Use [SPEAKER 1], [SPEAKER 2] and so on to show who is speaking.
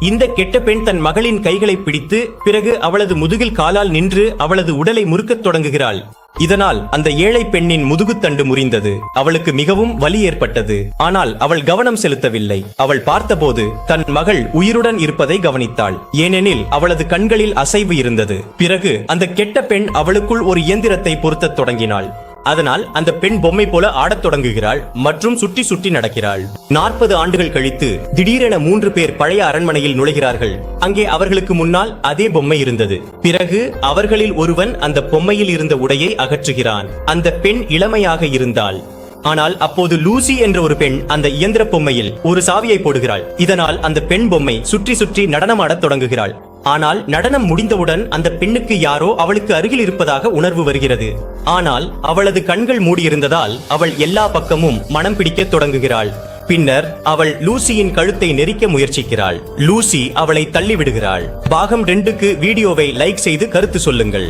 [SPEAKER 1] இந்த கெட்ட பெண் தன் மகளின் கைகளை பிடித்து பிறகு அவளது முதுகில் காலால் நின்று அவளது உடலை முறுக்கத் தொடங்குகிறாள். இதனால் அந்த ஏழை பெண்ணின் முதுகுத்தண்டு முறிந்தது. அவளுக்கு மிகவும் வலி ஏற்பட்டது. ஆனால் அவள் கவனம் செலுத்தவில்லை. அவள் பார்த்தபோது தன் மகள் உயிருடன் இருப்பதை கவனித்தாள். ஏனெனில் அவளது கண்களில் அசைவு இருந்தது. பிறகு அந்த கெட்ட பெண் அவளுக்குள் ஒரு இயந்திரத்தை பொருத்தத் தொடங்கினாள். அதனால் அந்த பெண் பொம்மை போல ஆடத் தொடங்குகிறாள் மற்றும் சுற்றி சுற்றி நடக்கிறாள். 40 ஆண்டுகள் கழித்து திடீரென 3 பேர் பழைய அரண்மனையில் நுழைகிறார்கள். அங்கே அவர்களுக்கு முன்னால் அதே பொம்மை இருந்தது. பிறகு அவர்களில் ஒருவன் அந்த பொம்மையில் இருந்த உடையை அகற்றுகிறான். அந்த பெண் இளமையாக இருந்தாள். ஆனால் அப்போது லூசி என்ற ஒரு பெண் அந்த இயந்திர பொம்மையில் ஒரு சாவியை போடுகிறாள். இதனால் அந்த பெண் பொம்மை சுற்றி சுற்றி நடனமாடத் தொடங்குகிறாள். ஆனால் நடனம் முடிந்தவுடன் அந்த பெண்ணுக்கு யாரோ அவளுக்கு அருகில் இருப்பதாக உணர்வு வருகிறது. ஆனால் அவளது கண்கள் மூடியிருந்ததால் அவள் எல்லா பக்கமும் மனம் பிடிக்க தொடங்குகிறாள். பின்னர் அவள் லூசியின் கழுத்தை நெரிக்க முயற்சிக்கிறாள். லூசி அவளை தள்ளிவிடுகிறாள். பாகம் 2க்கு வீடியோவை லைக் செய்து கருத்து சொல்லுங்கள்.